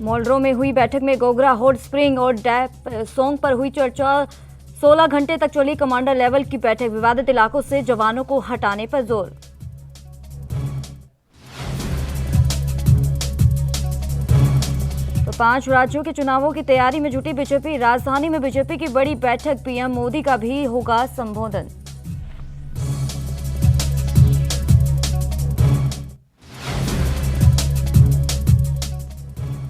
मोल्ड्रो में हुई बैठक में गोगरा हॉट स्प्रिंग और डैप सोंग पर हुई चर्चा। 16 घंटे तक चली कमांडर लेवल की बैठक, विवादित इलाकों से जवानों को हटाने पर जोर। तो 5 राज्यों के चुनावों की तैयारी में जुटी बीजेपी, राजधानी में बीजेपी की बड़ी बैठक, पीएम मोदी का भी होगा संबोधन।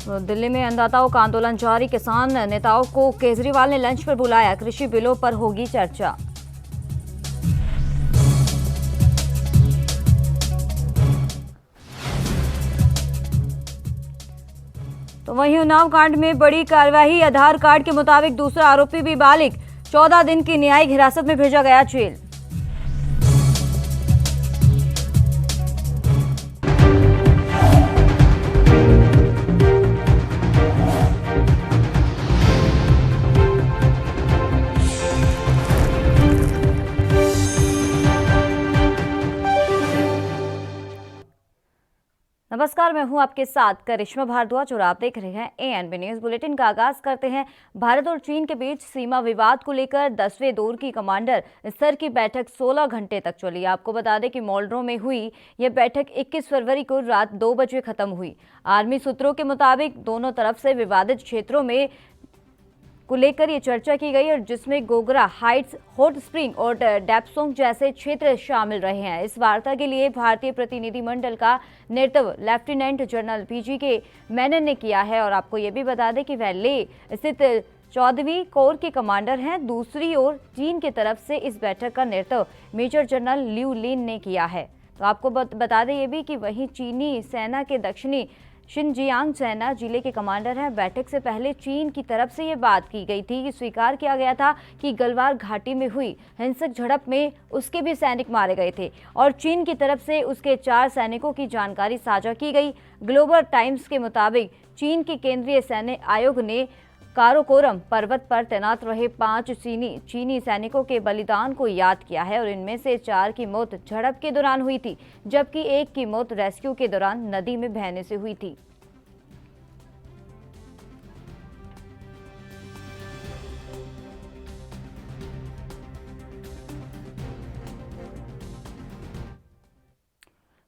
तो दिल्ली में अन्नदाताओं का आंदोलन जारी, किसान नेताओं को केजरीवाल ने लंच पर बुलाया, कृषि बिलों पर होगी चर्चा। तो वहीं उन्नाव कांड में बड़ी कार्रवाई, आधार कार्ड के मुताबिक दूसरा आरोपी भी बालिग, 14 दिन की न्यायिक हिरासत में भेजा गया जेल। नमस्कार, मैं हूं आपके साथ करिश्मा भारद्वाज और आप देख रहे हैं एएनबी न्यूज बुलेटिन का आगाज करते हैं। भारत और चीन के बीच सीमा विवाद को लेकर 10वें दौर की कमांडर स्तर की बैठक 16 घंटे तक चली। आपको बता दें कि मोल्ड्रो में हुई यह बैठक 21 फरवरी को रात 2 बजे खत्म हुई। आर्मी सूत्रों के मुताबिक दोनों तरफ से विवादित क्षेत्रों में को लेकर ये चर्चा की गई और जिसमें गोगरा हाइट्स, हॉट स्प्रिंग और डेप्सोंग जैसे क्षेत्र शामिल रहे हैं। इस वार्ता के लिए भारतीय प्रतिनिधिमंडल का नेतृत्व लेफ्टिनेंट जनरल पीजी के मेनन ने किया है और आपको ये भी बता दें कि वह लेह स्थित 14वीं कोर के कमांडर हैं। दूसरी ओर चीन की तरफ से इस बैठक का नेतृत्व मेजर जनरल लिू लिन ने किया है। तो आपको बता दें ये भी कि वहीं चीनी सेना के दक्षिणी शिनजियांग सेना जिले के कमांडर हैं। बैठक से पहले चीन की तरफ से ये बात की गई थी कि स्वीकार किया गया था कि गलवार घाटी में हुई हिंसक झड़प में उसके भी सैनिक मारे गए थे और चीन की तरफ से उसके 4 सैनिकों की जानकारी साझा की गई। ग्लोबल टाइम्स के मुताबिक चीन के केंद्रीय सैन्य आयोग ने काराकोरम पर्वत पर तैनात रहे 5 चीनी सैनिकों के बलिदान को याद किया है और इनमें से 4 की मौत झड़प के दौरान हुई थी, जबकि 1 की मौत रेस्क्यू के दौरान नदी में बहने से हुई थी।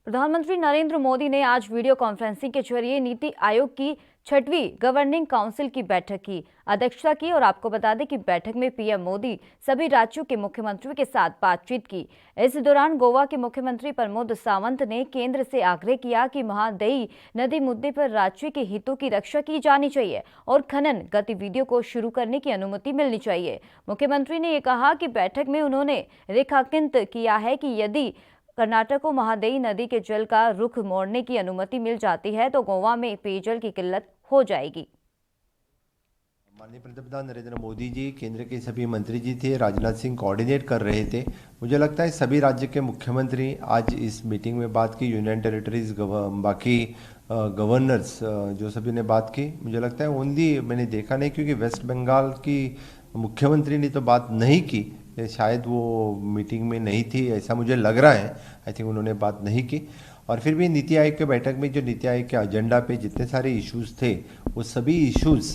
प्रधानमंत्री नरेंद्र मोदी ने आज वीडियो कॉन्फ्रेंसिंग के जरिए नीति आयोग की 6वीं गवर्निंग काउंसिल की बैठक की अध्यक्षता की और आपको बता दें कि बैठक में पीएम मोदी सभी राज्यों के मुख्यमंत्रियों के साथ बातचीत की। इस दौरान गोवा के मुख्यमंत्री प्रमोद सावंत ने केंद्र से आग्रह किया कि महादई नदी मुद्दे पर राज्य के हितों की रक्षा की जानी चाहिए और खनन गतिविधियों को शुरू करने की अनुमति मिलनी चाहिए। मुख्यमंत्री ने यह कहा कि बैठक में उन्होंने रेखांकित किया है कि यदि कर्नाटक को महादई नदी के जल का रुख मोड़ने की अनुमति मिल जाती है तो गोवा में पेयजल की किल्लत हो जाएगी। माननीय पंतप्रधान नरेंद्र मोदी जी, केंद्र के सभी मंत्री जी थे, राजनाथ सिंह कोऑर्डिनेट कर रहे थे। मुझे लगता है सभी राज्य के मुख्यमंत्री आज इस मीटिंग में बात की, यूनियन टेरिटरीज बाकी गवर्नर्स जो सभी ने बात की। मुझे लगता है ओनली मैंने देखा नहीं, क्योंकि वेस्ट बंगाल की मुख्यमंत्री ने तो बात नहीं की, शायद वो मीटिंग में नहीं थी, ऐसा मुझे लग रहा है। आई थिंक उन्होंने बात नहीं की। और फिर भी नीति आयोग के बैठक में जो नीति आयोग के एजेंडा पे जितने सारे इश्यूज थे वो सभी इश्यूज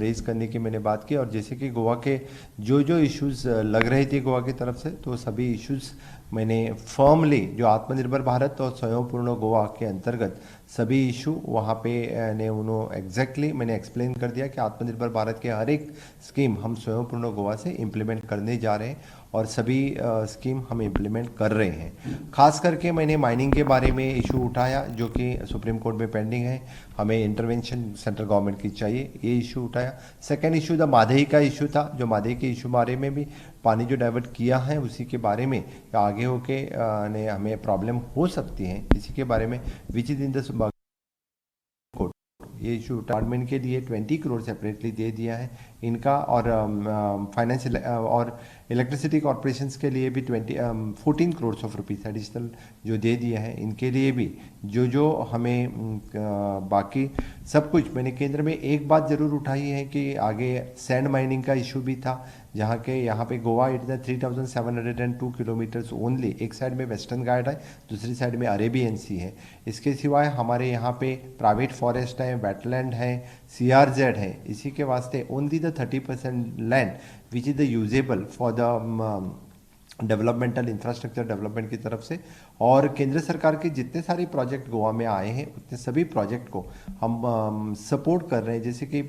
रेज करने की मैंने बात की। और जैसे कि गोवा के जो इश्यूज लग रहे थे गोवा की तरफ से, तो सभी इश्यूज मैंने फर्मली जो आत्मनिर्भर भारत और स्वयंपूर्ण गोवा के अंतर्गत सभी इशू वहाँ पे ने उन्होंने एग्जैक्टली मैंने एक्सप्लेन कर दिया कि आत्मनिर्भर भारत के हर एक स्कीम हम स्वयंपूर्ण गोवा से इम्प्लीमेंट करने जा रहे हैं और सभी स्कीम हम इम्प्लीमेंट कर रहे हैं। खास करके मैंने माइनिंग के बारे में इशू उठाया जो कि सुप्रीम कोर्ट में पेंडिंग है, हमें इंटरवेंशन सेंट्रल गवर्नमेंट की चाहिए, ये इशू उठाया। सेकेंड इशू द माधई का इशू था, जो माधई के इशू बारे में भी पानी जो डाइवर्ट किया है उसी के बारे में आगे होके ने हमें प्रॉब्लम हो सकती है, इसी के बारे में which is in the court. ये इशू डिपार्टमेंट के लिए 20 करोड़ सेपरेटली दे दिया है इनका, और फाइनेंशियल और इलेक्ट्रिसिटी कॉर्पोरेशंस के लिए भी 14 करोड़ ऑफ रुपीज़ एडिशनल जो दे दिए हैं, इनके लिए भी जो हमें बाकी सब कुछ। मैंने केंद्र में एक बात ज़रूर उठाई है कि आगे सैंड माइनिंग का इशू भी था, जहाँ के यहाँ पे Goa it is 3702 kilometres only. एक साइड में वेस्टर्न घाट है, दूसरी साइड में अरेबियन सी है। इसके सिवाय हमारे यहाँ पे प्राइवेट फॉरेस्ट है, वेटलैंड है, CRZ है। इसी के वास्ते only the 30% land which is the usable for the developmental infrastructure development की तरफ से। और केंद्र सरकार के जितने सारे प्रोजेक्ट गोवा में आए हैं उतने सभी प्रोजेक्ट को हम सपोर्ट कर रहे हैं। जैसे कि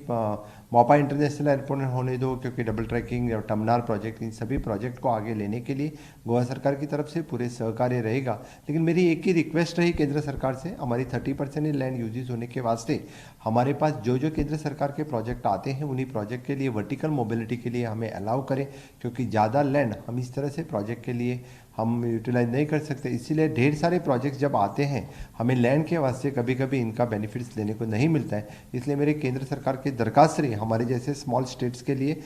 मोपा इंटरनेशनल एयरपोर्ट होने दो, क्योंकि डबल ट्रैकिंग और टमनार प्रोजेक्ट, इन सभी प्रोजेक्ट को आगे लेने के लिए गोवा सरकार की तरफ से पूरे सहकार्य रहेगा। लेकिन मेरी एक ही रिक्वेस्ट रही केंद्र सरकार से, हमारी 30% लैंड यूजेस होने के वास्ते हमारे पास जो जो केंद्र सरकार के प्रोजेक्ट आते हैं उन्हीं प्रोजेक्ट के लिए वर्टिकल मोबिलिटी के लिए हमें अलाउ करें, क्योंकि ज़्यादा लैंड हम इस तरह से प्रोजेक्ट के लिए हम यूटिलाइज नहीं कर सकते। इसीलिए ढेर सारे प्रोजेक्ट्स जब आते हैं हमें लैंड के वास्ते कभी कभी इनका बेनिफिट्स लेने को नहीं मिलता है। इसलिए मेरे केंद्र सरकार की दरखास्त रही हमारे जैसे स्मॉल स्टेट्स के लिए।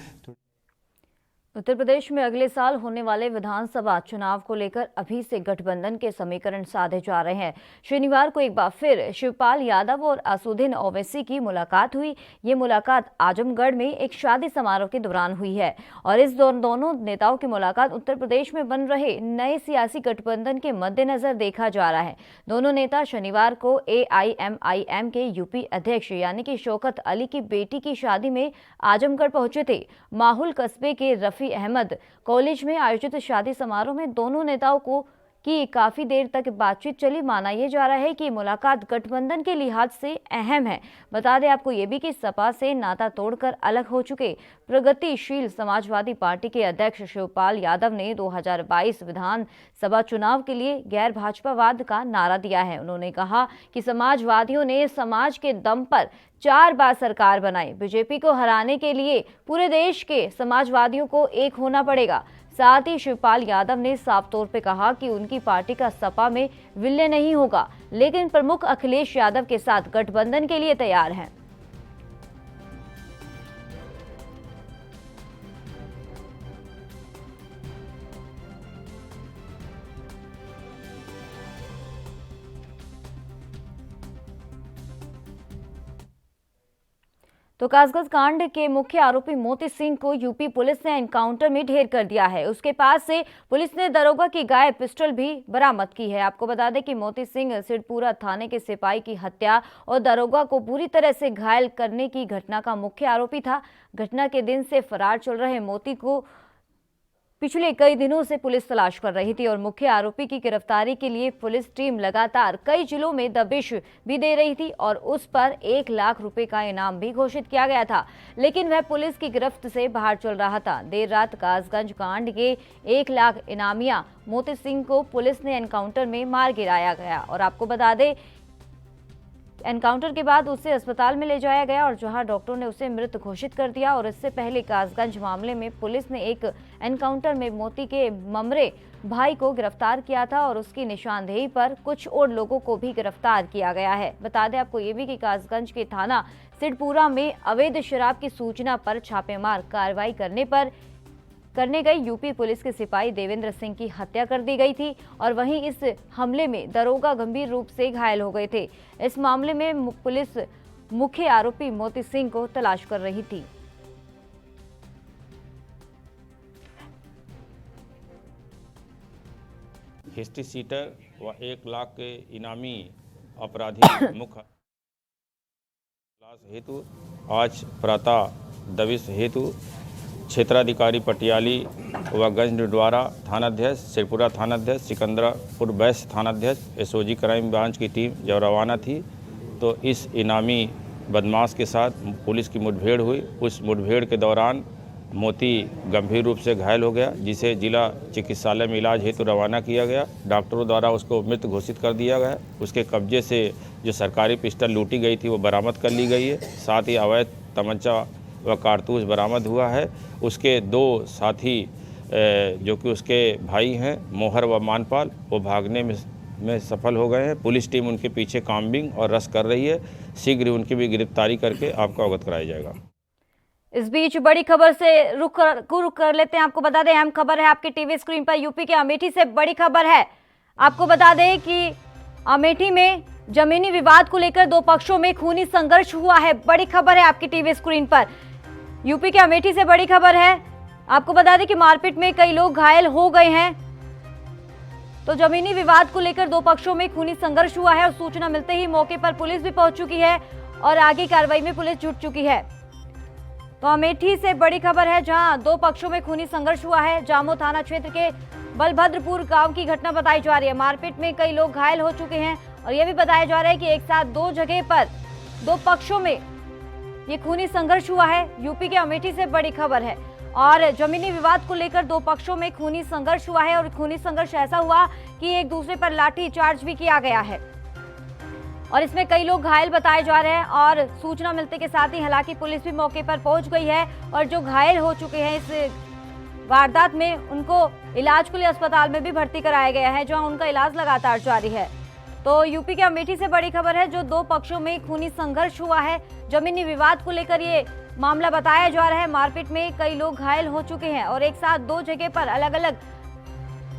उत्तर प्रदेश में अगले साल होने वाले विधानसभा चुनाव को लेकर अभी से गठबंधन के समीकरण साधे जा रहे हैं। शनिवार को एक बार फिर शिवपाल यादव और असुद्दीन ओवैसी की मुलाकात हुई। ये मुलाकात आजमगढ़ में एक शादी समारोह के दौरान हुई है और इस दोनों नेताओं की मुलाकात उत्तर प्रदेश में बन रहे नए सियासी गठबंधन के मद्देनजर देखा जा रहा है। दोनों नेता शनिवार को AIMIM के यूपी अध्यक्ष यानी कि शौकत अली की बेटी की शादी में आजमगढ़ पहुंचे थे। माहुल कस्बे के रफी अहमद कॉलेज में आयोजित शादी समारोह में दोनों नेताओं की काफी देर तक बातचीत चली। माना यह जा रहा है कि मुलाकात गठबंधन के लिहाज से अहम है। बता दें आपको ये भी कि सपा से नाता तोड़कर अलग हो चुके प्रगतिशील समाजवादी पार्टी के अध्यक्ष शिवपाल यादव ने 2022 विधानसभा चुनाव के लिए गैर भाजपावाद का नारा दिया है। उन्होंने कहा कि समाजवादियों ने समाज के दम पर 4 बार सरकार बनाई। बीजेपी को हराने के लिए पूरे देश के समाजवादियों को एक होना पड़ेगा। साथ ही शिवपाल यादव ने साफ तौर पे कहा कि उनकी पार्टी का सपा में विलय नहीं होगा, लेकिन प्रमुख अखिलेश यादव के साथ गठबंधन के लिए तैयार हैं। तो कासगंज कांड के मुख्य आरोपी मोती सिंह को यूपी पुलिस ने एनकाउंटर में ढेर कर दिया है। उसके पास से पुलिस ने दरोगा की गायब पिस्टल भी बरामद की है। आपको बता दें कि मोती सिंह सिद्धपुरा थाने के सिपाही की हत्या और दरोगा को बुरी तरह से घायल करने की घटना का मुख्य आरोपी था। घटना के दिन से फरार चल रहे मोती को पिछले कई दिनों से पुलिस तलाश कर रही थी और मुख्य आरोपी की गिरफ्तारी के लिए पुलिस टीम लगातार कई जिलों में दबिश भी दे रही थी और उस पर 1 लाख रुपए का इनाम भी घोषित किया गया था, लेकिन वह पुलिस की गिरफ्त से बाहर चल रहा था। देर रात कासगंज कांड के 1 लाख इनामिया मोती सिंह को पुलिस ने एनकाउंटर में मार गिराया गया और आपको बता दें एनकाउंटर के बाद उसे अस्पताल में ले जाया गया और जहां डॉक्टरों ने उसे मृत घोषित कर दिया। और इससे पहले कासगंज मामले में पुलिस ने एक एनकाउंटर में मोती के ममरे भाई को गिरफ्तार किया था और उसकी निशानदेही पर कुछ और लोगों को भी गिरफ्तार किया गया है। बता दें आपको ये भी कि कासगंज के थाना सिद्धपुरा में अवैध शराब की सूचना पर छापेमार कार्रवाई करने गई यूपी पुलिस के सिपाही देवेंद्र सिंह की हत्या कर दी गई थी और वहीं इस हमले में दरोगा गंभीर रूप से घायल हो गए थे। इस मामले में पुलिस मुख्य आरोपी मोती सिंह को तलाश कर रही थी। हिस्ट्री सीटर व 1 लाख के इनामी अपराधी मुख्य तलाश हेतु आज प्रातः दबिश हेतु क्षेत्राधिकारी पटियाली व गंज द्वारा थानाध्यक्ष सिरपुरा थानाध्यक्ष सिकंदरापुर वैश्य थानाध्यक्ष SOG क्राइम ब्रांच की टीम जब रवाना थी तो इस इनामी बदमाश के साथ पुलिस की मुठभेड़ हुई। उस मुठभेड़ के दौरान मोती गंभीर रूप से घायल हो गया, जिसे जिला चिकित्सालय में इलाज हेतु रवाना किया गया। डॉक्टरों द्वारा उसको मृत घोषित कर दिया गया। उसके कब्जे से जो सरकारी पिस्टल लूटी गई थी वो बरामद कर ली गई है। साथ ही अवैध तमंचा व कारतूस बरामद हुआ है। उसके 2 साथी जो कि उसके भाई हैं मोहर व मानपाल, वो भागने में सफल हो गए हैं। पुलिस टीम उनके पीछे काम्बिंग और रश कर रही है। शीघ्र उनकी भी गिरफ्तारी करके आपको अवगत कराया जाएगा। इस बीच बड़ी खबर से रुख कर लेते हैं। आपको बता दें अहम खबर है आपके टीवी स्क्रीन पर। यूपी के अमेठी से बड़ी खबर है। आपको बता दें कि अमेठी में जमीनी विवाद को लेकर 2 पक्षों में खूनी संघर्ष हुआ है। बड़ी खबर है आपकी टीवी स्क्रीन पर। यूपी के अमेठी से बड़ी खबर है। आपको बता दें कि मारपीट में कई लोग घायल हो गए हैं। तो जमीनी विवाद को लेकर दो पक्षों में खूनी संघर्ष हुआ है और सूचना मिलते ही मौके पर पुलिस भी पहुंच चुकी है और आगे कार्रवाई में पुलिस जुट चुकी है। तो अमेठी से बड़ी खबर है, जहां दो पक्षों में खूनी संघर्ष हुआ है। जामो थाना क्षेत्र के बलभद्रपुर गांव की घटना बताई जा रही है। मारपीट में कई लोग घायल हो चुके हैं और यह भी बताया जा रहा है कि एक साथ दो जगह पर दो पक्षों में ये खूनी संघर्ष हुआ है। यूपी के अमेठी से बड़ी खबर है और जमीनी विवाद को लेकर दो पक्षों में खूनी संघर्ष हुआ है और खूनी संघर्ष ऐसा हुआ कि एक दूसरे पर लाठी चार्ज भी किया गया है और इसमें कई लोग घायल बताए जा रहे हैं। और सूचना मिलते के साथ ही हालांकि पुलिस भी मौके पर पहुंच गई है और जो घायल हो चुके हैं इस वारदात में उनको इलाज के लिए अस्पताल में भी भर्ती कराया गया है, जहां उनका इलाज लगातार जारी है। तो यूपी के अमेठी से बड़ी खबर है, जो दो पक्षों में खूनी संघर्ष हुआ है। जमीनी विवाद को लेकर ये मामला बताया जा रहा है। मारपीट में कई लोग घायल हो चुके हैं और एक साथ दो जगह पर अलग अलग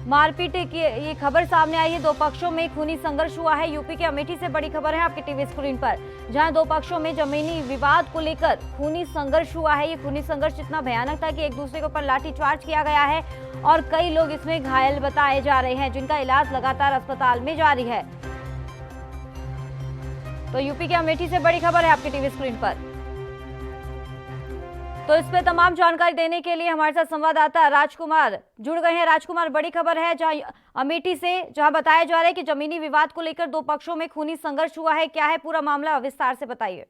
मारपीट की ये खबर सामने आई है। दो पक्षों में खूनी संघर्ष हुआ है। यूपी के अमेठी से बड़ी खबर है आपके टीवी स्क्रीन पर, जहां दो पक्षों में जमीनी विवाद को लेकर खूनी संघर्ष हुआ है। ये खूनी संघर्ष इतना भयानक था कि एक दूसरे के ऊपर लाठीचार्ज किया गया है और कई लोग इसमें घायल बताए जा रहे हैं, जिनका इलाज लगातार अस्पताल में जारी है। तो यूपी के अमेठी से बड़ी खबर है आपके टीवी स्क्रीन पर। तो इस पे तमाम जानकारी देने के लिए हमारे साथ संवाददाता राजकुमार जुड़ गए हैं। राजकुमार, बड़ी खबर है जहां अमेठी से, जहां बताया जा रहा है कि जमीनी विवाद को लेकर दो पक्षों में खूनी संघर्ष हुआ है। क्या है पूरा मामला, विस्तार से बताइए।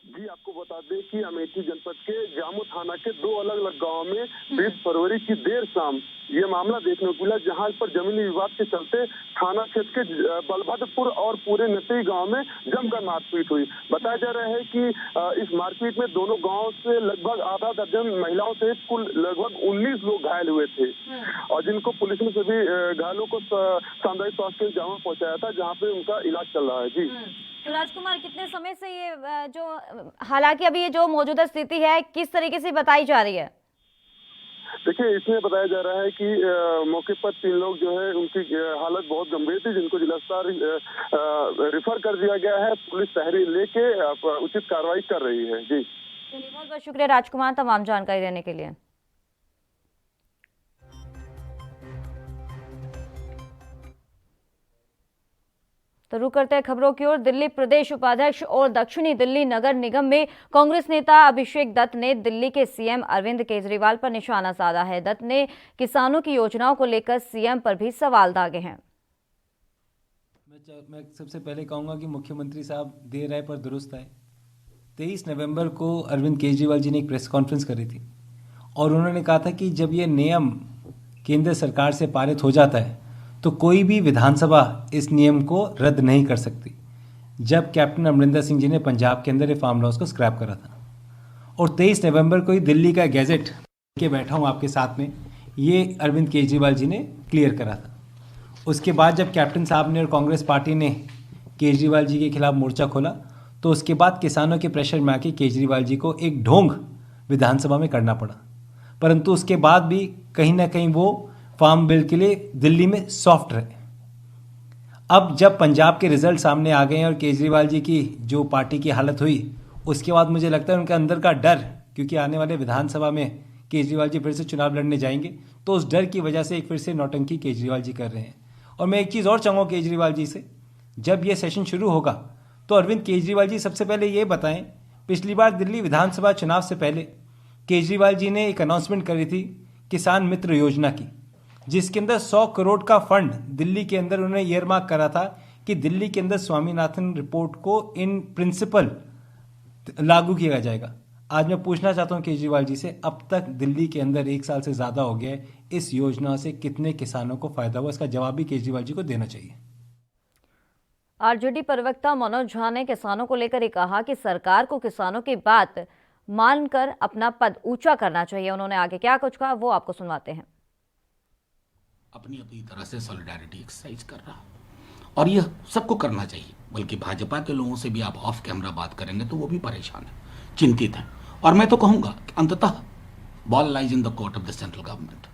जी, आपको बता दें कि अमेठी जनपद के जामो थाना के दो अलग अलग गांवों में 20 फरवरी की देर शाम ये मामला देखने को मिला, जहां पर जमीनी विवाद के चलते थाना क्षेत्र के बलभद्रपुर और पूरे नतई गांव में जमकर मारपीट हुई। बताया जा रहा है कि इस मारपीट में दोनों गांव से लगभग आधा दर्जन महिलाओं सहित कुल लगभग 19 लोग घायल हुए थे और जिनको पुलिस ने सभी घायलों को सामुदायिक स्वास्थ्य केंद्र जामा पहुंचाया था, जहाँ पे उनका इलाज चल रहा है। जी तो राजकुमार, कितने समय से ये जो, हालांकि अभी ये जो मौजूदा स्थिति है किस तरीके से बताई जा रही है? देखिए, इसमें बताया जा रहा है कि मौके पर 3 लोग जो है उनकी हालत बहुत गंभीर थी, जिनको जिला अस्पताल रेफर कर दिया गया है। पुलिस तहरीर लेके उचित कार्रवाई कर रही है। जी चलिए, बहुत बहुत शुक्रिया राजकुमार तमाम जानकारी देने के लिए। तो रुक करते हैं खबरों की ओर। दिल्ली प्रदेश उपाध्यक्ष और दक्षिणी दिल्ली नगर निगम में कांग्रेस नेता अभिषेक दत्त ने दिल्ली के सीएम अरविंद केजरीवाल पर निशाना साधा है। दत्त ने किसानों की योजनाओं को लेकर सीएम पर भी सवाल दागे हैं। मैं सबसे पहले कहूंगा कि मुख्यमंत्री साहब देर आए पर दुरुस्त आए। 23 नवंबर को अरविंद केजरीवाल जी ने एक प्रेस कॉन्फ्रेंस करी थी और उन्होंने कहा था कि जब ये नियम केंद्र सरकार से पारित हो जाता है तो कोई भी विधानसभा इस नियम को रद्द नहीं कर सकती। जब कैप्टन अमरिंदर सिंह जी ने पंजाब के अंदर ये फार्म लॉज को स्क्रैप करा था और 23 नवंबर को ही दिल्ली का गैजेट के बैठा हूँ आपके साथ में, ये अरविंद केजरीवाल जी ने क्लियर करा था। उसके बाद जब कैप्टन साहब ने और कांग्रेस पार्टी ने केजरीवाल जी के खिलाफ मोर्चा खोला तो उसके बाद किसानों के प्रेशर में आके केजरीवाल जी को एक ढोंग विधानसभा में करना पड़ा, परंतु उसके बाद भी कहीं ना कहीं वो फार्म बिल के लिए दिल्ली में सॉफ्ट रहे। अब जब पंजाब के रिजल्ट सामने आ गए हैं और केजरीवाल जी की जो पार्टी की हालत हुई, उसके बाद मुझे लगता है उनके अंदर का डर, क्योंकि आने वाले विधानसभा में केजरीवाल जी फिर से चुनाव लड़ने जाएंगे, तो उस डर की वजह से एक फिर से नौटंकी केजरीवाल जी कर रहे हैं। और मैं एक चीज़ और चाहूँगा केजरीवाल जी से, जब ये सेशन शुरू होगा तो अरविंद केजरीवाल जी सबसे पहले ये बताएं, पिछली बार दिल्ली विधानसभा चुनाव से पहले केजरीवाल जी ने एक अनाउंसमेंट करी थी किसान मित्र योजना की, जिसके अंदर 100 करोड़ का फंड दिल्ली के अंदर उन्होंने ईयरमार्क करा था कि दिल्ली के अंदर स्वामीनाथन रिपोर्ट को इन प्रिंसिपल लागू किया जाएगा। आज मैं पूछना चाहता हूं केजरीवाल जी से, अब तक दिल्ली के अंदर 1 साल से ज्यादा हो गया है, इस योजना से कितने किसानों को फायदा हुआ? इसका जवाब भी केजरीवाल जी को देना चाहिए। आरजेडी प्रवक्ता मनोज झा ने किसानों को लेकर कहा कि सरकार को किसानों की बात मानकर अपना पद ऊंचा करना चाहिए। उन्होंने आगे क्या कुछ कहा वो आपको सुनवाते हैं। अपनी अपनी तरह से सॉलिडारिटी एक्सरसाइज कर रहा और यह सबको करना चाहिए, बल्कि भाजपा के लोगों से भी आप ऑफ कैमरा बात करेंगे तो वो भी परेशान है, चिंतित है। और मैं तो कहूंगा कि अंततः ball lies in the court of the central government.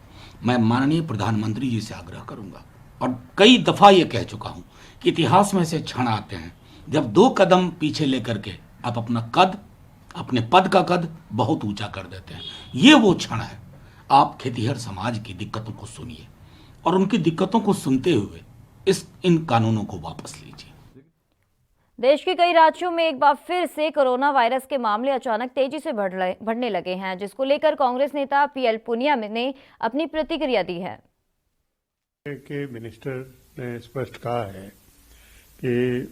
मैं माननीय प्रधानमंत्री जी से आग्रह करूंगा और कई दफा ये कह चुका हूं कि इतिहास में से क्षण आते हैं जब 2 कदम पीछे लेकर के आप अपना कद अपने पद का कद बहुत ऊंचा कर देते हैं। ये वो क्षण है। आप खेतीहर समाज की दिक्कतों को सुनिए और उनकी दिक्कतों को सुनते हुए इन कानूनों को वापस लीजिए। देश के कई राज्यों में एक बार फिर से कोरोना वायरस के मामले अचानक तेजी से बढ़ने लगे हैं, जिसको लेकर कांग्रेस नेता पीएल पुनिया ने अपनी प्रतिक्रिया दी है। के मिनिस्टर ने स्पष्ट कहा है कि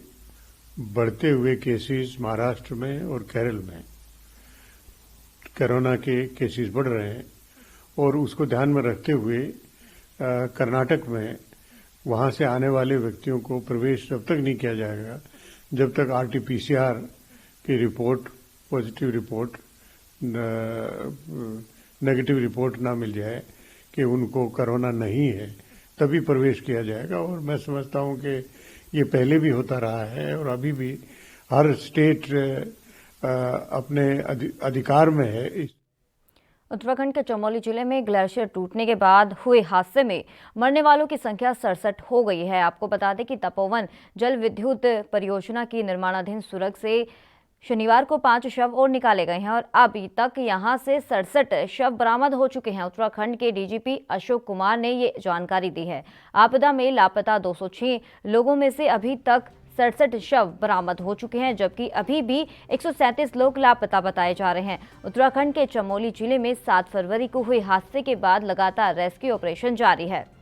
बढ़ते हुए केसेस महाराष्ट्र में और केरल में कोरोना के केसेस बढ़ रहे हैं और उसको ध्यान में रखते हुए कर्नाटक में वहां से आने वाले व्यक्तियों को प्रवेश तब तक नहीं किया जाएगा जब तक आरटीपीसीआर की report, positive report, negative report ना मिल जाए कि उनको कोरोना नहीं है, तभी प्रवेश किया जाएगा। और मैं समझता हूं कि ये पहले भी होता रहा है और अभी भी हर स्टेट अपने अधिकार में है। उत्तराखंड के चमोली जिले में ग्लेशियर टूटने के बाद हुए हादसे में मरने वालों की संख्या 67 हो गई है। आपको बता दें कि तपोवन जल विद्युत परियोजना की निर्माणाधीन सुरंग से शनिवार को 5 शव और निकाले गए हैं और अभी तक यहां से 67 शव बरामद हो चुके हैं। उत्तराखंड के डीजीपी अशोक कुमार ने ये जानकारी दी है। आपदा में लापता 206 लोगों में से अभी तक 67 शव बरामद हो चुके हैं, जबकि अभी भी 137 लोग लापता बताए जा रहे हैं। उत्तराखंड के चमोली जिले में 7 फरवरी को हुए हादसे के बाद लगातार रेस्क्यू ऑपरेशन जारी है।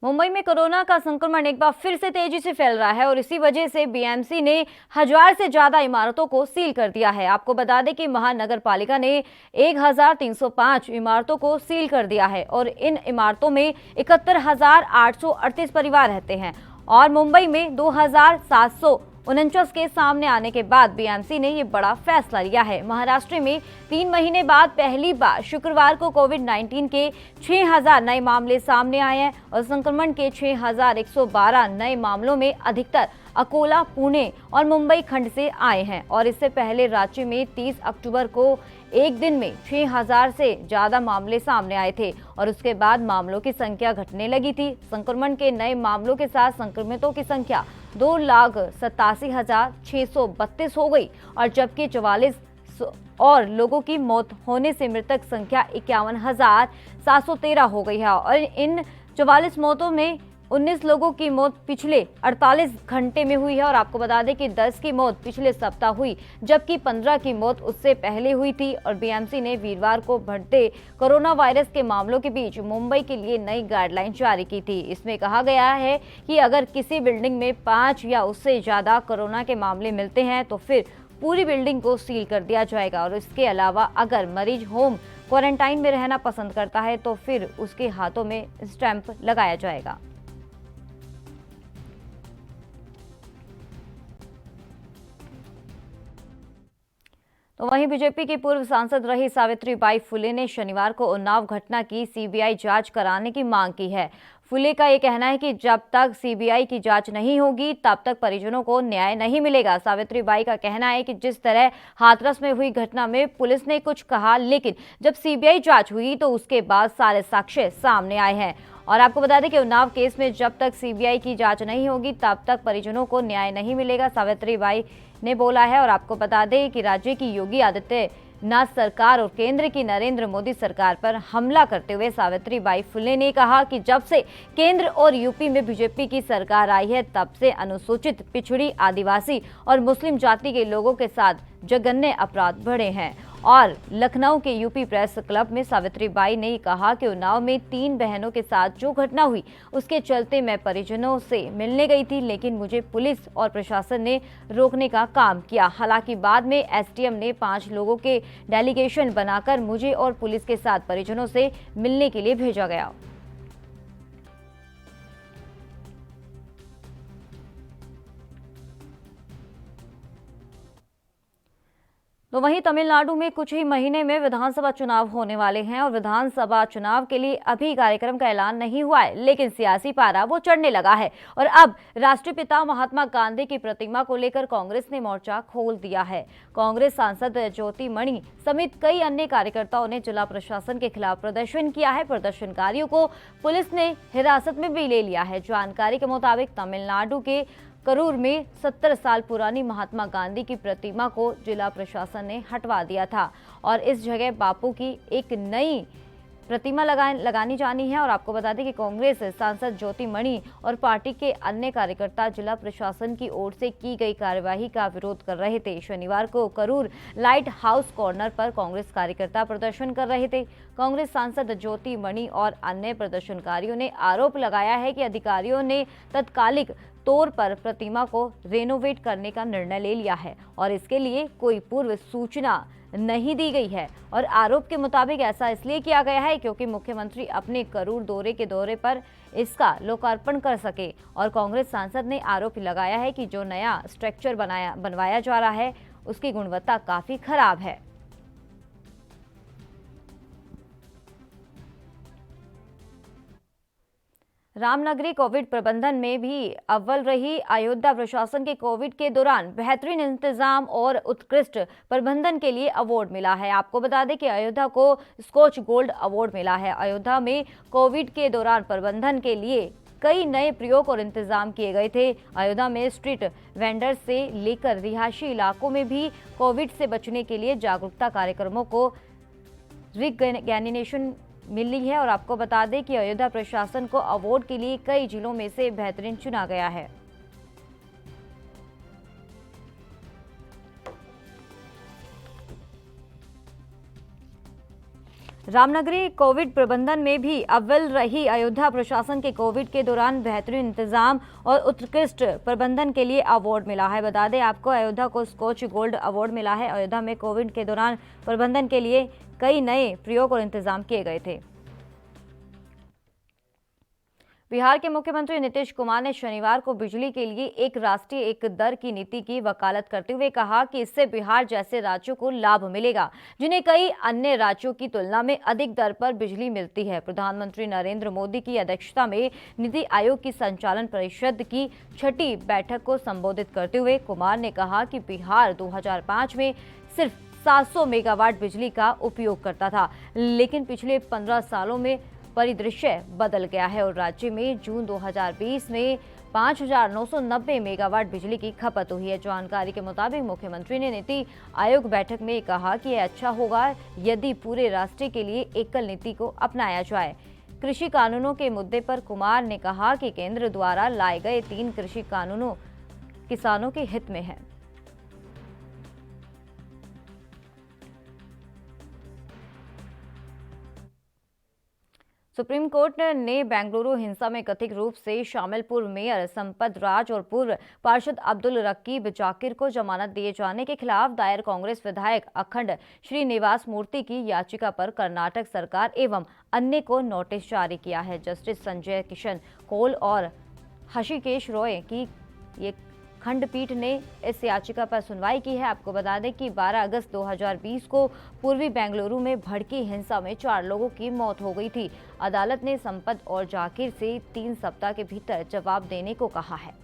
मुंबई में कोरोना का संक्रमण एक बार फिर से तेजी से फैल रहा है और इसी वजह से बीएमसी ने 1000 से ज्यादा इमारतों को सील कर दिया है। आपको बता दें कि महानगर पालिका ने 1305 इमारतों को सील कर दिया है और इन इमारतों में 71,838 परिवार रहते हैं और मुंबई में 2,749 के सामने आने के बाद बीएमसी ने ये बड़ा फैसला लिया है। महाराष्ट्र में 3 महीने बाद पहली बार शुक्रवार को कोविड-19 के 6,000 नए मामले सामने आए हैं और संक्रमण के 6,112 नए मामलों में अधिकतर अकोला, पुणे और मुंबई खंड से आए हैं और इससे पहले राज्य में 30 अक्टूबर को एक दिन में 6,000 से ज्यादा मामले सामने आए थे और उसके बाद मामलों की संख्या घटने लगी थी। संक्रमण के नए मामलों के साथ संक्रमितों की संख्या 2,87,632 हो गई और जबकि 44 और लोगों की मौत होने से मृतक संख्या 51,713 हो गई है और इन 44 मौतों में 19 लोगों की मौत पिछले 48 घंटे में हुई है और आपको बता दें कि 10 की मौत पिछले सप्ताह हुई, जबकि 15 की मौत उससे पहले हुई थी। और बीएमसी ने वीरवार को बढ़ते कोरोना वायरस के मामलों के बीच मुंबई के लिए नई गाइडलाइन जारी की थी। इसमें कहा गया है कि अगर किसी बिल्डिंग में 5 या उससे ज्यादा कोरोना के मामले मिलते हैं तो फिर पूरी बिल्डिंग को सील कर दिया जाएगा और इसके अलावा अगर मरीज होम क्वारंटाइन में रहना पसंद करता है तो फिर उसके हाथों में स्टैंप लगाया जाएगा। तो वहीं बीजेपी की पूर्व सांसद रही सावित्रीबाई फुले ने शनिवार को उन्नाव घटना की सीबीआई जांच कराने की मांग की है। फुले का ये कहना है कि जब तक सीबीआई की जांच नहीं होगी तब तक परिजनों को न्याय नहीं मिलेगा। सावित्रीबाई का कहना है कि जिस तरह हाथरस में हुई घटना में पुलिस ने कुछ कहा, लेकिन जब सीबीआई जांच हुई तो उसके बाद सारे साक्ष्य सामने आए हैं। और आपको बता दें कि उन्नाव केस में जब तक सीबीआई की जांच नहीं होगी तब तक परिजनों को न्याय नहीं मिलेगा, सावित्रीबाई ने बोला है। और आपको बता दें कि राज्य की योगी आदित्यनाथ सरकार और केंद्र की नरेंद्र मोदी सरकार पर हमला करते हुए सावित्रीबाई फुले ने कहा कि जब से केंद्र और यूपी में बीजेपी की सरकार आई है तब से अनुसूचित, पिछड़ी, आदिवासी और मुस्लिम जाति के लोगों के साथ जघन्य अपराध बढ़े हैं। और लखनऊ के यूपी प्रेस क्लब में सावित्रीबाई ने कहा कि उन्नाव में 3 बहनों के साथ जो घटना हुई उसके चलते मैं परिजनों से मिलने गई थी, लेकिन मुझे पुलिस और प्रशासन ने रोकने का काम किया। हालांकि बाद में एसडीएम ने 5 लोगों के डेलीगेशन बनाकर मुझे और पुलिस के साथ परिजनों से मिलने के लिए भेजा गया। तो वहीं तमिलनाडु में कुछ ही महीने में विधानसभा चुनाव होने वाले हैं और विधानसभा चुनाव के लिए अभी कार्यक्रम का ऐलान नहीं हुआ है, लेकिन सियासी पारा वो चढ़ने लगा है और अब राष्ट्रपिता महात्मा गांधी की प्रतिमा को लेकर कांग्रेस ने मोर्चा खोल दिया है। कांग्रेस सांसद ज्योति मणि समेत कई अन्य कार्यकर्ताओं ने जिला प्रशासन के खिलाफ प्रदर्शन किया है। प्रदर्शनकारियों को पुलिस ने हिरासत में भी ले लिया है। जानकारी के मुताबिक तमिलनाडु के करूर में 70 साल पुरानी महात्मा गांधी की प्रतिमा को जिला प्रशासन ने हटवा दिया था और इस जगह बापू की एक नई प्रतिमा लगानी जानी है। और आपको बता दें कि कांग्रेस सांसद ज्योति मणि और पार्टी के अन्य कार्यकर्ता जिला प्रशासन की ओर से की गई कार्यवाही का विरोध कर रहे थे। शनिवार को करूर लाइट हाउस कॉर्नर पर कांग्रेस कार्यकर्ता प्रदर्शन कर रहे थे। कांग्रेस सांसद ज्योति मणि और अन्य प्रदर्शनकारियों ने आरोप लगाया है कि अधिकारियों ने तत्कालिक तौर पर प्रतिमा को रेनोवेट करने का निर्णय ले लिया है और इसके लिए कोई पूर्व सूचना नहीं दी गई है। और आरोप के मुताबिक ऐसा इसलिए किया गया है क्योंकि मुख्यमंत्री अपने करूर दौरे पर इसका लोकार्पण कर सके। और कांग्रेस सांसद ने आरोप लगाया है कि जो नया स्ट्रक्चर बनवाया जा रहा है उसकी गुणवत्ता काफी खराब है। रामनगरी कोविड प्रबंधन में भी अव्वल रही। अयोध्या प्रशासन के कोविड के दौरान बेहतरीन इंतजाम और उत्कृष्ट प्रबंधन के लिए अवार्ड मिला है। आपको बता दें कि अयोध्या को स्कॉच गोल्ड अवार्ड मिला है। अयोध्या में कोविड के दौरान प्रबंधन के लिए कई नए प्रयोग और इंतजाम किए गए थे। अयोध्या में स्ट्रीट वेंडर से लेकर रिहायशी इलाकों में भी कोविड से बचने के लिए जागरूकता कार्यक्रमों को रिकग्निशन मिली है। और आपको बता दें कि अयोध्या प्रशासन को अवार्ड के लिए कई जिलों में से बेहतरीन चुना गया है। रामनगरी कोविड प्रबंधन में भी अव्वल रही। अयोध्या प्रशासन के कोविड के दौरान बेहतरीन इंतजाम और उत्कृष्ट प्रबंधन के लिए अवार्ड मिला है। बता दें आपको, अयोध्या को स्कॉच गोल्ड अवार्ड मिला है। अयोध्या में कोविड के दौरान प्रबंधन के लिए कई नए प्रयोग और इंतजाम किए गए थे। बिहार के मुख्यमंत्री नीतीश कुमार ने शनिवार को बिजली के लिए एक राष्ट्रीय एक दर की नीति की वकालत करते हुए कहा कि इससे बिहार जैसे राज्यों को लाभ मिलेगा जिन्हें कई अन्य राज्यों की तुलना में अधिक दर पर बिजली मिलती है। प्रधानमंत्री नरेंद्र मोदी की अध्यक्षता में नीति आयोग की संचालन परिषद की 6ठी बैठक को संबोधित करते हुए कुमार ने कहा कि बिहार 2005 में सिर्फ 700 मेगावाट बिजली का उपयोग करता था, लेकिन पिछले 15 सालों में परिदृश्य बदल गया है और राज्य में जून 2020 में 5,990 मेगावाट बिजली की खपत हुई है। जानकारी के मुताबिक मुख्यमंत्री ने नीति आयोग बैठक में कहा कि यह अच्छा होगा यदि पूरे राष्ट्र के लिए एकल नीति को अपनाया जाए। कृषि कानूनों के मुद्दे पर कुमार ने कहा कि केंद्र द्वारा लाए गए 3 कृषि कानूनों किसानों के हित में है। सुप्रीम कोर्ट ने बेंगलुरु हिंसा में कथित रूप से शामिल पूर्व मेयर संपत राज और पूर्व पार्षद अब्दुल रकीब जाकिर को जमानत दिए जाने के खिलाफ दायर कांग्रेस विधायक अखंड श्रीनिवास मूर्ति की याचिका पर कर्नाटक सरकार एवं अन्य को नोटिस जारी किया है। जस्टिस संजय किशन कौल और हृषिकेश रॉय की ये खंडपीठ ने इस याचिका पर सुनवाई की है। आपको बता दें कि 12 अगस्त 2020 को पूर्वी बेंगलुरु में भड़की हिंसा में 4 लोगों की मौत हो गई थी। अदालत ने संपत और जाकिर से 3 सप्ताह के भीतर जवाब देने को कहा है।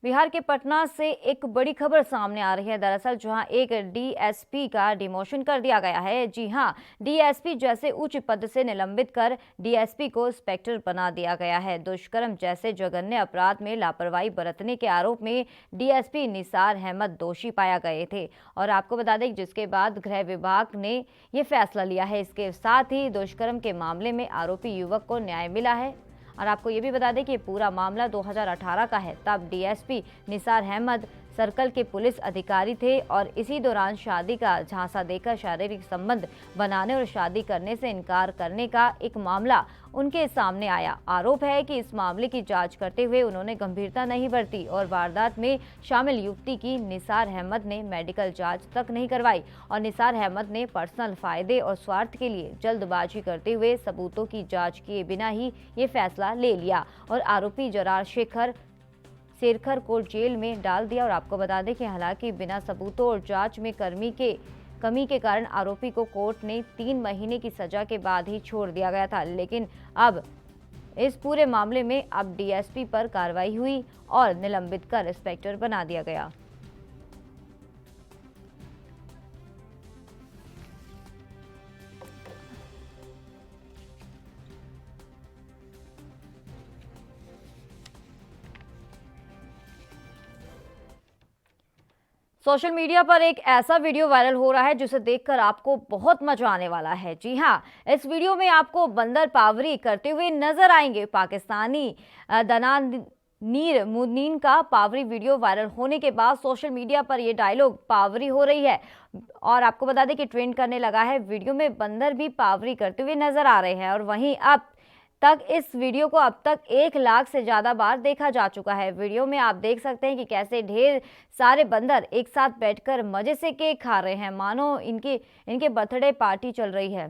बिहार के पटना से एक बड़ी खबर सामने आ रही है। दरअसल जहां एक डीएसपी का डिमोशन कर दिया गया है। जी हां, डीएसपी जैसे उच्च पद से निलंबित कर डीएसपी को इंस्पेक्टर बना दिया गया है। दुष्कर्म जैसे जघन्य अपराध में लापरवाही बरतने के आरोप में डीएसपी निसार अहमद दोषी पाया गए थे और आपको बता दें जिसके बाद गृह विभाग ने ये फैसला लिया है। इसके साथ ही दुष्कर्म के मामले में आरोपी युवक को न्याय मिला है। और आपको ये भी बता दें कि पूरा मामला 2018 का है। तब डीएसपी निसार अहमद सर्कल के पुलिस अधिकारी थे और इसी दौरान शादी का झांसा देकर शारीरिक संबंध बनाने और शादी करने से इनकार करने का एक मामला उनके सामने आया। आरोप है कि इस मामले की जांच करते हुए उन्होंने गंभीरता नहीं बरती और वारदात में शामिल युवती की निसार अहमद ने मेडिकल जांच तक नहीं करवाई और निसार अहमद ने पर्सनल फायदे और स्वार्थ के लिए जल्दबाजी करते हुए सबूतों की जांच किए बिना ही ये फैसला ले लिया और आरोपी जरार शेरखर को जेल में डाल दिया। और आपको बता दें कि हालांकि बिना सबूतों और जांच में कमी के कारण आरोपी को कोर्ट ने 3 महीने की सजा के बाद ही छोड़ दिया गया था, लेकिन अब इस पूरे मामले में अब डीएसपी पर कार्रवाई हुई और निलंबित कर इंस्पेक्टर बना दिया गया। सोशल मीडिया पर एक ऐसा वीडियो वायरल हो रहा है जिसे देखकर आपको बहुत मजा आने वाला है। जी हाँ, इस वीडियो में आपको बंदर पावरी करते हुए नजर आएंगे। पाकिस्तानी दनानीर मुनीन का पावरी वीडियो वायरल होने के बाद सोशल मीडिया पर यह डायलॉग पावरी हो रही है और आपको बता दें कि ट्रेंड करने लगा है। वीडियो में बंदर भी पावरी करते हुए नजर आ रहे हैं और वहीं अब तक इस वीडियो को अब तक 1 लाख से ज़्यादा बार देखा जा चुका है। वीडियो में आप देख सकते हैं कि कैसे ढेर सारे बंदर एक साथ बैठकर मज़े से केक खा रहे हैं, मानो इनके बर्थडे पार्टी चल रही है।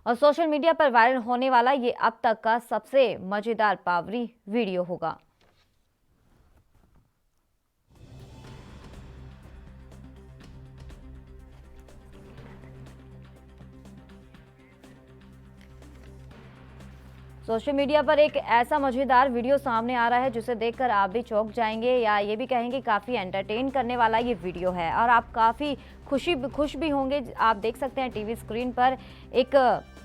और सोशल मीडिया पर वायरल होने वाला ये अब तक का सबसे मज़ेदार पावरी वीडियो होगा। सोशल मीडिया पर एक ऐसा मजेदार वीडियो सामने आ रहा है जिसे देखकर आप भी चौंक जाएंगे या ये भी कहेंगे काफ़ी एंटरटेन करने वाला ये वीडियो है और आप काफ़ी खुश भी होंगे। आप देख सकते हैं टीवी स्क्रीन पर एक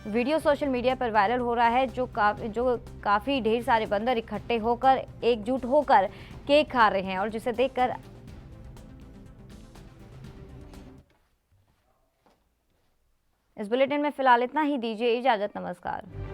वीडियो सोशल मीडिया पर वायरल हो रहा है जो काफ़ी ढेर सारे बंदर इकट्ठे होकर एकजुट होकर केक खा रहे हैं और जिसे देखकर इस बुलेटिन में फिलहाल इतना ही। दीजिए इजाज़त, नमस्कार।